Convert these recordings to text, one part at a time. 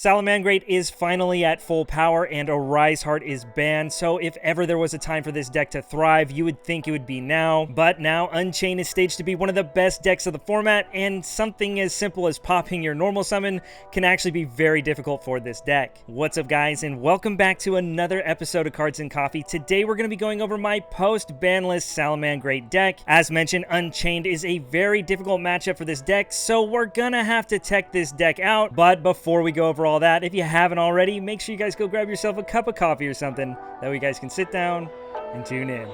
Salamangreat is finally at full power and Arise Heart is banned, so if ever there was a time for this deck to thrive, you would think it would be now. But now Unchained is staged to be one of the best decks of the format, and something as simple as popping your normal summon can actually be very difficult for this deck. What's up guys, and welcome back to another episode of Cards and Coffee. Today we're going to be going over my post-Banlist Salamangreat deck. As mentioned, Unchained is a very difficult matchup for this deck, so we're gonna have to tech this deck out. But before we go over all that, if you haven't already, make sure you guys go grab yourself a cup of coffee or something. That way you guys can sit down and tune in.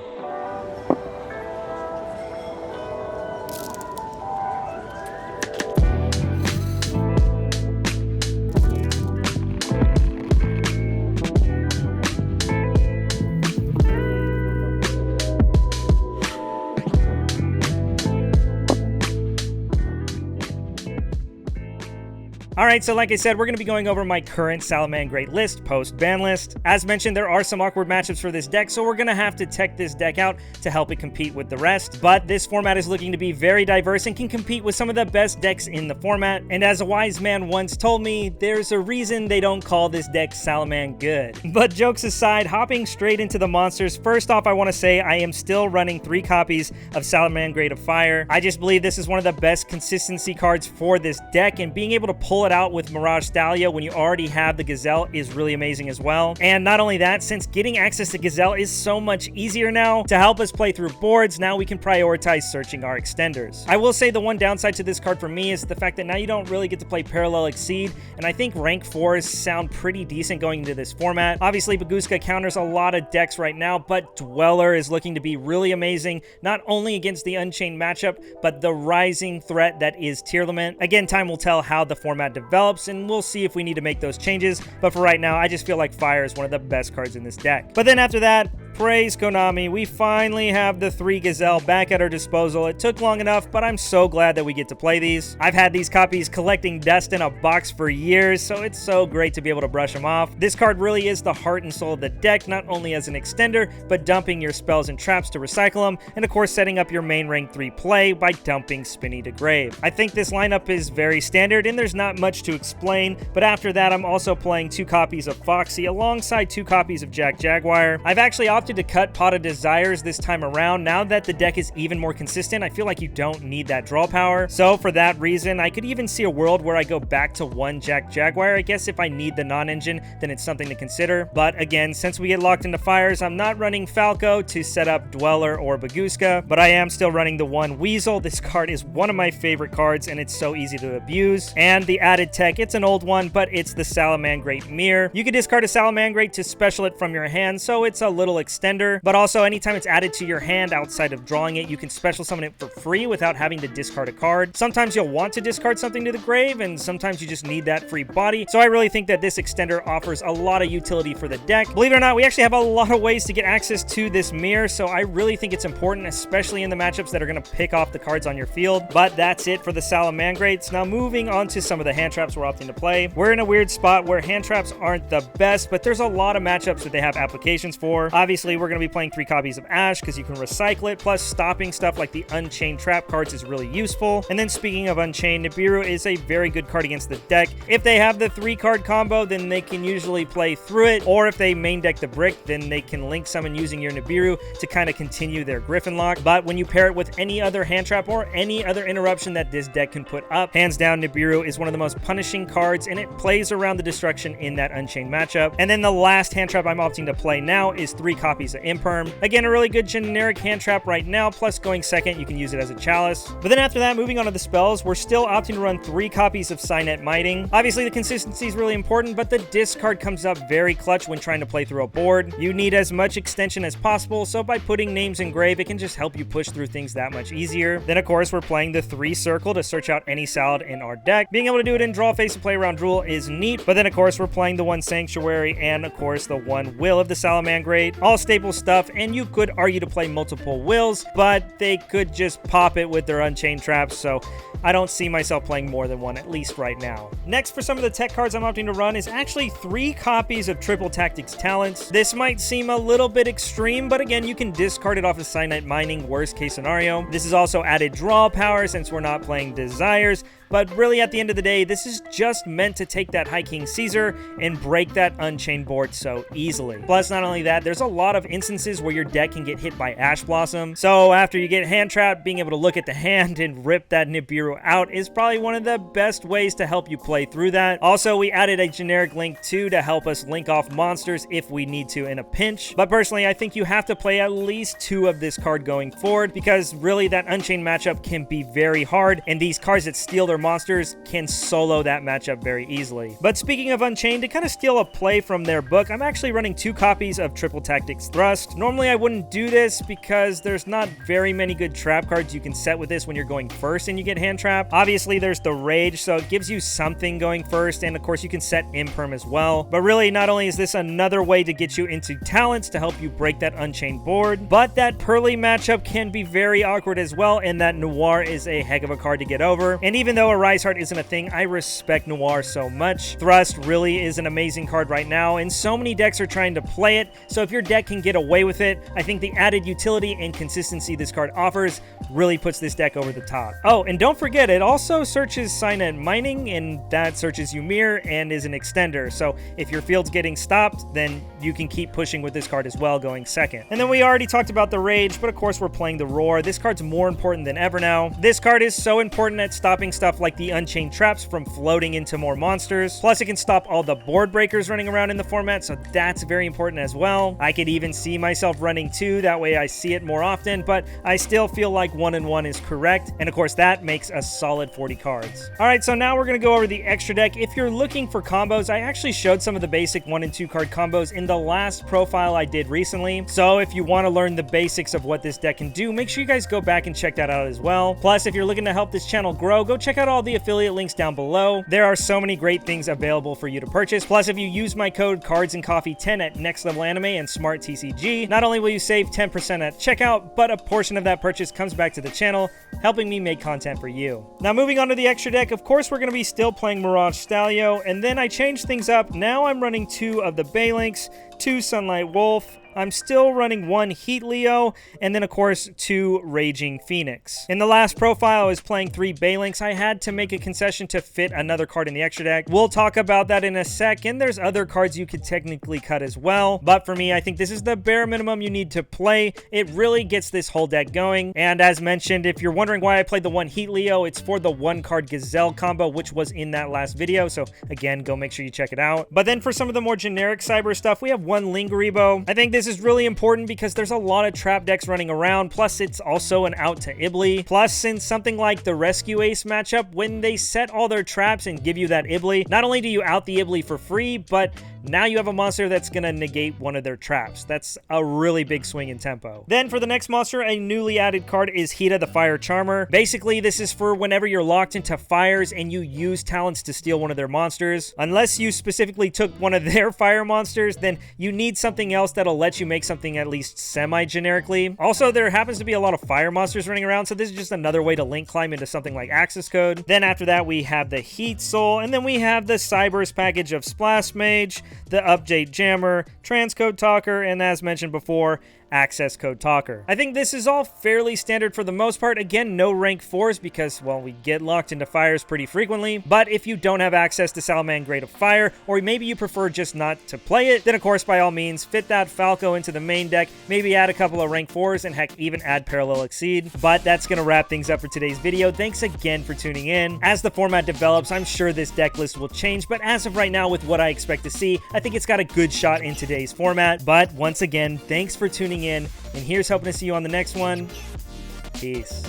Alright, so like I said, we're going to be going over my current Salamangreat list post-Banlist. As mentioned, there are some awkward matchups for this deck, so we're going to have to tech this deck out to help it compete with the rest. But this format is looking to be very diverse and can compete with some of the best decks in the format. And as a wise man once told me, there's a reason they don't call this deck Salaman good. But jokes aside, hopping straight into the monsters, first off I want to say I am still running 3 copies of Salamangreat of Fire. I just believe this is one of the best consistency cards for this deck, and being able to pull it out with Mirage Thalia when you already have the Gazelle is really amazing as well. And not only that, since getting access to Gazelle is so much easier now, to help us play through boards, now we can prioritize searching our extenders. I will say the one downside to this card for me is the fact that now you don't really get to play Parallel Exceed, and I think rank 4s sound pretty decent going into this format. Obviously Baguska counters a lot of decks right now, but Dweller is looking to be really amazing, not only against the Unchained matchup, but the rising threat that is Tearlament. Again, time will tell how the format develops, and we'll see if we need to make those changes, but for right now I just feel like Fire is one of the best cards in this deck. But then after that, praise Konami, we finally have the 3 Gazelle back at our disposal. It took long enough, but I'm so glad that we get to play these. I've had these copies collecting dust in a box for years, so it's so great to be able to brush them off. This card really is the heart and soul of the deck, not only as an extender, but dumping your spells and traps to recycle them, and of course setting up your main rank 3 play by dumping Spinny to Grave. I think this lineup is very standard, and there's not much to explain, but after that I'm also playing 2 copies of Foxy alongside 2 copies of Jack Jaguar. I've actually opted to cut Pot of Desires this time around. Now that the deck is even more consistent, I feel like you don't need that draw power. So for that reason, I could even see a world where I go back to 1 Jack Jaguar. I guess if I need the non-engine, then it's something to consider. But again, since we get locked into fires, I'm not running Falco to set up Dweller or Baguska, but I am still running the 1 Weasel. This card is one of my favorite cards, and it's so easy to abuse. And the added tech, it's an old one, but it's the Salamangreat Mirror. You can discard a Salamangreat to special it from your hand, so it's a little extender, but also anytime it's added to your hand outside of drawing it, you can special summon it for free without having to discard a card. Sometimes you'll want to discard something to the grave, and sometimes you just need that free body, so I really think that this extender offers a lot of utility for the deck. Believe it or not, we actually have a lot of ways to get access to this mirror, so I really think it's important, especially in the matchups that are going to pick off the cards on your field. But that's it for the Salamangreats. Now moving on to some of the hand traps we're opting to play. We're in a weird spot where hand traps aren't the best, but there's a lot of matchups that they have applications for. Obviously, we're going to be playing 3 copies of Ash because you can recycle it, plus stopping stuff like the Unchained trap cards is really useful. And then speaking of Unchained, Nibiru is a very good card against the deck. If they have the 3-card combo, then they can usually play through it, or if they main deck the brick, then they can link summon using your Nibiru to kind of continue their Griffin lock. But when you pair it with any other hand trap or any other interruption that this deck can put up, hands down Nibiru is one of the most punishing cards, and it plays around the destruction in that Unchained matchup. And then the last hand trap I'm opting to play now is 3 copies of Imperm. Again, a really good generic hand trap right now, plus going second, you can use it as a chalice. But then after that, moving on to the spells, we're still opting to run 3 copies of Signet Mighting. Obviously, the consistency is really important, but the discard comes up very clutch when trying to play through a board. You need as much extension as possible, so by putting names in grave, it can just help you push through things that much easier. Then, of course, we're playing the 3 Circle to search out any salad in our deck. Being able to do it in draw face and play around Drool is neat, but then, of course, we're playing the 1 Sanctuary and, of course, the 1 Will of the Salamangreat. All staple stuff, and you could argue to play multiple Wills, but they could just pop it with their Unchained traps, so I don't see myself playing more than one, at least right now. Next, for some of the tech cards I'm opting to run is actually 3 copies of Triple Tactics Talents. This might seem a little bit extreme, but again, you can discard it off of Cyanide Mining, worst case scenario. This is also added draw power since we're not playing Desires, but really at the end of the day, this is just meant to take that High King Caesar and break that Unchained board so easily. Plus, not only that, there's a lot of instances where your deck can get hit by Ash Blossom. So after you get hand trapped, being able to look at the hand and rip that Nibiru out is probably one of the best ways to help you play through that. Also, we added a generic link too to help us link off monsters if we need to in a pinch. But personally, I think you have to play at least 2 of this card going forward because really that Unchained matchup can be very hard, and these cards that steal their monsters can solo that matchup very easily. But speaking of Unchained, to kind of steal a play from their book, I'm actually running 2 copies of Triple Tactics Thrust. Normally I wouldn't do this because there's not very many good trap cards you can set with this when you're going first and you get hand trapped. Obviously there's the Rage, so it gives you something going first, and of course you can set Imperm as well. But really, not only is this another way to get you into talents to help you break that Unchained board, but that Pearly matchup can be very awkward as well, and that Noir is a heck of a card to get over. And even though a Rise Heart isn't a thing, I respect Noir so much. Thrust really is an amazing card right now, and so many decks are trying to play it, so if your deck can get away with it, I think the added utility and consistency this card offers really puts this deck over the top. Oh, and don't forget, it also searches Cyanide Mining, and that searches Ymir and is an extender, so if your field's getting stopped, then you can keep pushing with this card as well, going second. And then we already talked about the Rage, but of course we're playing the Roar. This card's more important than ever now. This card is so important at stopping stuff like the Unchained traps from floating into more monsters. Plus, it can stop all the board breakers running around in the format, so that's very important as well. I could even see myself running 2, that way I see it more often, but I still feel like 1 and 1 is correct, and of course that makes a solid 40 cards. Alright, so now we're going to go over the extra deck. If you're looking for combos, I actually showed some of the basic 1 and 2 card combos in the last profile I did recently, so if you want to learn the basics of what this deck can do, make sure you guys go back and check that out as well. Plus, if you're looking to help this channel grow, go check out all the affiliate links down below. There are so many great things available for you to purchase. Plus, if you use my code Cards&CoffeeTCG at Next Level Anime and Smart TCG, not only will you save 10% at checkout, but a portion of that purchase comes back to the channel, helping me make content for you. Now, moving on to the extra deck, of course, we're going to be still playing Mirage Stalio, and then I changed things up. Now I'm running 2 of the Balinks, 2 Sunlight Wolf. I'm still running 1 Heat Leo, and then of course 2 Raging Phoenix. In the last profile, I was playing 3 Balinks. I had to make a concession to fit another card in the extra deck. We'll talk about that in a second. There's other cards you could technically cut as well, but for me, I think this is the bare minimum you need to play. It really gets this whole deck going, and as mentioned, if you're wondering why I played the 1 Heat Leo, it's for the 1 card Gazelle combo, which was in that last video, so again, go make sure you check it out. But then for some of the more generic Cyber stuff, we have 1 Lingeribo. I think this is really important because there's a lot of trap decks running around, plus it's also an out to Ibly. Plus, since something like the Rescue Ace matchup, when they set all their traps and give you that Ibly, not only do you out the Ibly for free, but now you have a monster that's gonna negate one of their traps. That's a really big swing in tempo. Then for the next monster, a newly added card is Hita the Fire Charmer. Basically, this is for whenever you're locked into fires and you use talents to steal one of their monsters. Unless you specifically took one of their fire monsters, then you need something else that'll let you make something at least semi-generically. Also, there happens to be a lot of fire monsters running around, so this is just another way to link climb into something like Access Code. Then after that, we have the Heat Soul, and then we have the Cybers package of Splash Mage, the Update Jammer, Transcode Talker, and as mentioned before, Access Code Talker. I think this is all fairly standard for the most part. Again, no rank 4s because, well, we get locked into fires pretty frequently. But if you don't have access to Salamangreat of Fire, or maybe you prefer just not to play it, then of course, by all means, fit that Falco into the main deck, maybe add a couple of rank 4s, and heck, even add Parallel Exceed. But that's going to wrap things up for today's video. Thanks again for tuning in. As the format develops, I'm sure this deck list will change, but as of right now, with what I expect to see, I think it's got a good shot in today's format. But once again, thanks for tuning in, and here's hoping to see you on the next one. Peace.